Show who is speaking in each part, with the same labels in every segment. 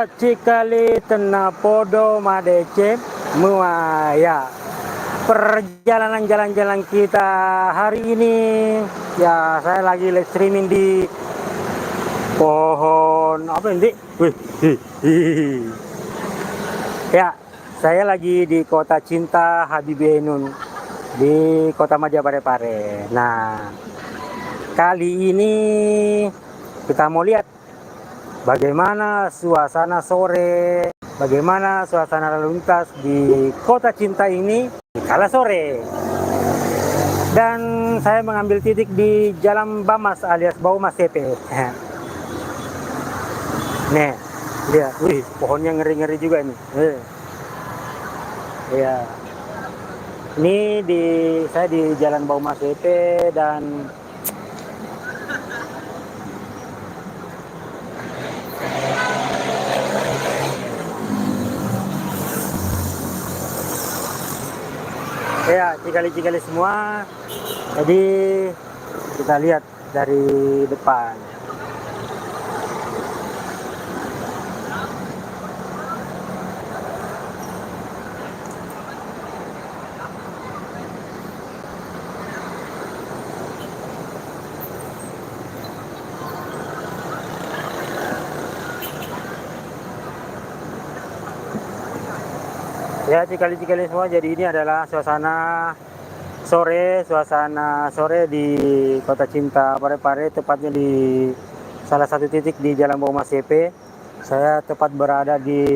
Speaker 1: Cikali tena podo madece mua ya. Perjalanan jalan-jalan kita hari ini ya, saya lagi live streaming di pohon apa ini? Wih, ya, saya lagi di Kota Cinta Habibie Ainun di Kota Majapahit. Nah, kali ini kita mau lihat bagaimana suasana sore, bagaimana suasana lalu lintas di Kota Cinta ini di kala sore. Dan saya mengambil titik di Jalan Bamas alias Baumas CP. Nih, lihat, wih, pohonnya ngeri-ngeri juga ini. Ya, ini saya di Jalan Baumas CP dan ya, cikali-cikali semua. Jadi kita lihat dari depan. Ya, cikali-cikali semua. Jadi ini adalah suasana sore di Kota Cinta Parepare, tepatnya di salah satu titik di Jalan Baumas CP. Saya tepat berada di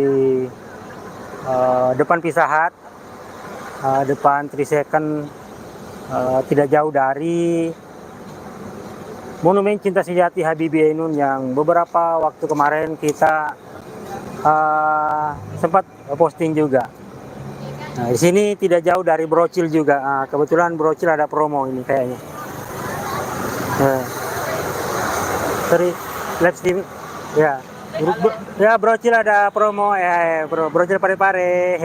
Speaker 1: depan Pizza Hut, depan Trisecond, tidak jauh dari Monumen Cinta Sejati Habibie Ainun yang beberapa waktu kemarin kita sempat posting juga. Nah, di sini tidak jauh dari Brocil juga. Kebetulan Brocil ada promo ini kayaknya. Sorry, live stream. Ya, ya Brocil ada promo. Brocil pare-pare.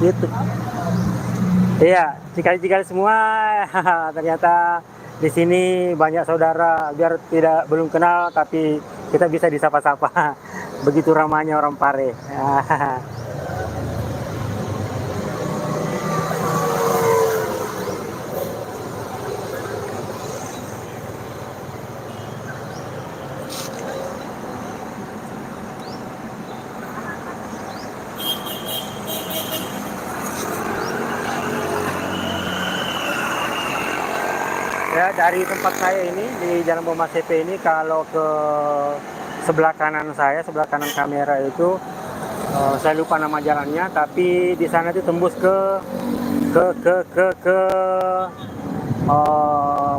Speaker 1: Gitu. Iya, cikali-cikali semua. Ternyata di sini banyak saudara, biar belum kenal tapi kita bisa disapa-sapa. Begitu ramahnya orang Pare. Ya, dari tempat saya ini di Jalan Baumas CP ini, kalau ke sebelah kanan sebelah kanan kamera itu, saya lupa nama jalannya, tapi di sana itu tembus ke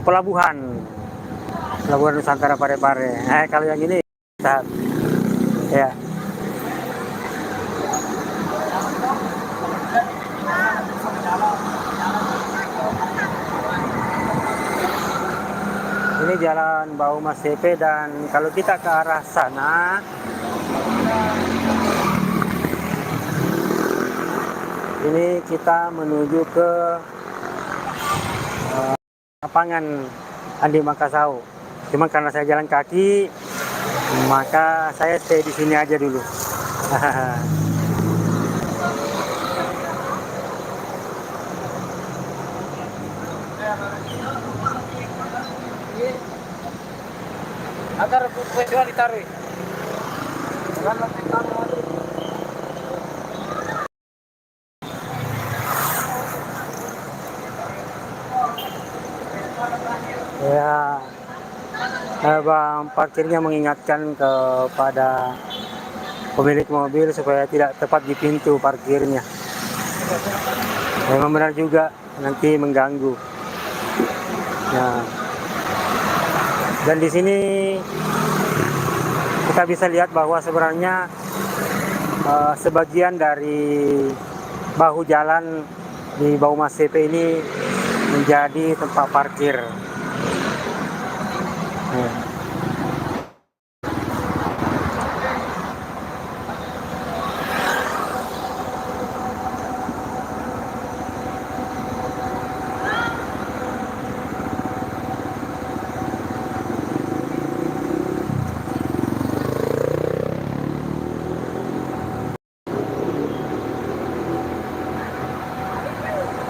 Speaker 1: pelabuhan Nusantara Parepare. Kalau yang ini ya. Ini Jalan Baumas CP, dan kalau kita ke arah sana ini kita menuju ke lapangan Andi Makassau. Cuma karena saya jalan kaki, maka saya stay di sini aja dulu. Agar video ditaruh. Ya, Bang parkirnya mengingatkan kepada pemilik mobil supaya tidak tepat di pintu parkirnya. Memang benar juga, nanti mengganggu. Nah, dan di sini kita bisa lihat bahwa sebenarnya sebagian dari bahu jalan di Baumas CP ini menjadi tempat parkir.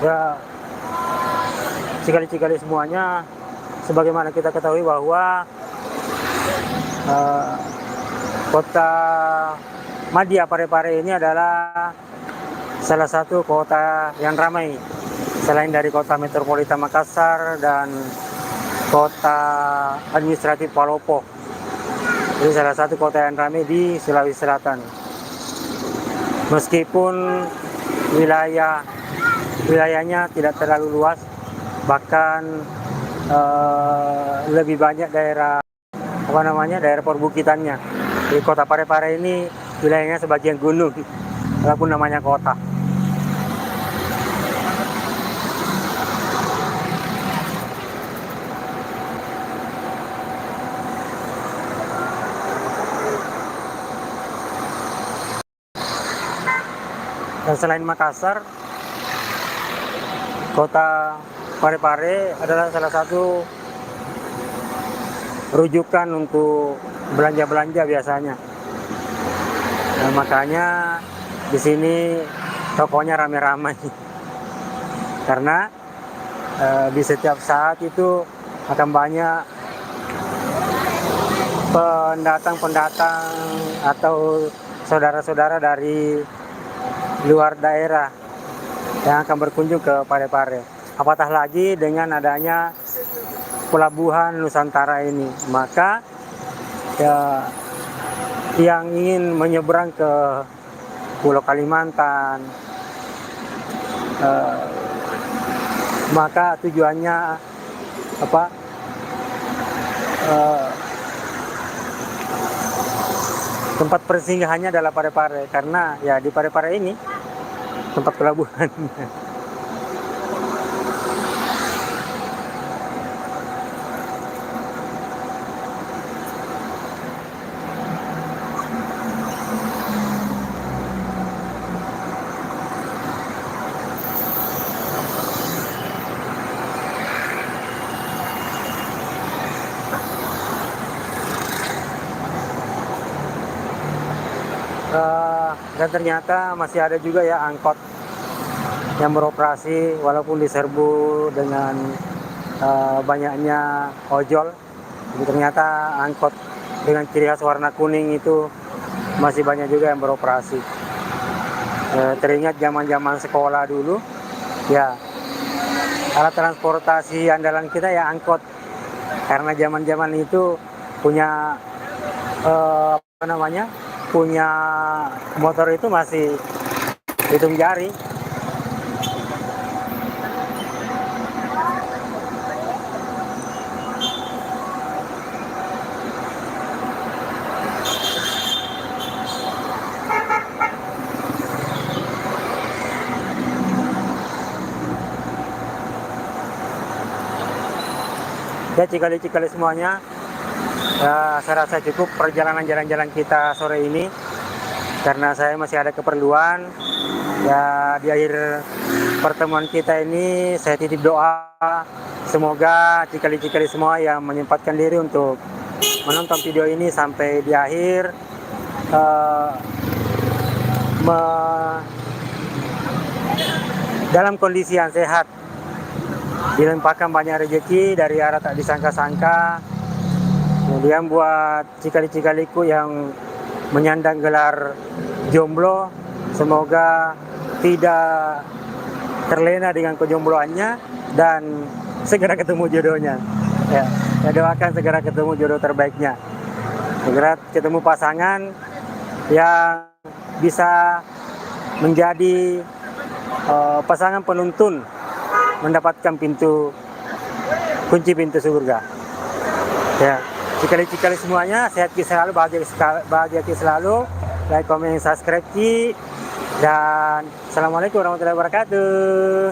Speaker 1: Ya, cikali-cikali semuanya, sebagaimana kita ketahui bahwa kota Madya Parepare ini adalah salah satu kota yang ramai selain dari kota metropolitan Makassar dan kota administratif Palopo. Jadi salah satu kota yang ramai di Sulawesi Selatan. Meskipun wilayahnya tidak terlalu luas, bahkan lebih banyak daerah daerah perbukitannya. Di kota Parepare ini wilayahnya sebagian gunung, walaupun namanya kota. Dan selain Makassar, kota Parepare adalah salah satu rujukan untuk belanja-belanja biasanya. Nah, makanya di sini tokonya ramai-ramai karena di setiap saat itu akan banyak pendatang-pendatang atau saudara-saudara dari luar daerah yang akan berkunjung ke Parepare. Apatah lagi dengan adanya pelabuhan Nusantara ini, maka ya, yang ingin menyeberang ke Pulau Kalimantan, maka tujuannya tempat persinggahannya adalah Parepare, karena ya di Parepare ini tempat pelabuhan. Dan ternyata masih ada juga ya angkot yang beroperasi walaupun diserbu dengan banyaknya ojol. Jadi ternyata angkot dengan ciri khas warna kuning itu masih banyak juga yang beroperasi. Teringat zaman-zaman sekolah dulu, ya alat transportasi andalan kita ya angkot, karena zaman-zaman itu punya punya motor itu masih hitung jari. Ya, cikali-cikali semuanya, ya, saya rasa cukup perjalanan jalan-jalan kita sore ini, karena saya masih ada keperluan. Ya, di akhir pertemuan kita ini saya titip doa, semoga cikali-cikali semua yang menyempatkan diri untuk menonton video ini sampai di akhir dalam kondisi yang sehat, dilimpahkan banyak rezeki dari arah tak disangka-sangka. Kemudian buat cikali-cikaliku yang menyandang gelar jomblo, semoga tidak terlena dengan kejombloannya dan segera ketemu jodohnya. Ya, saya doakan segera ketemu jodoh terbaiknya, segera ketemu pasangan yang bisa menjadi pasangan penuntun mendapatkan kunci pintu surga. Ya, cikali-cikali semuanya, sehat selalu, bahagia selalu, like, comment, subscribe, dan assalamualaikum warahmatullahi wabarakatuh.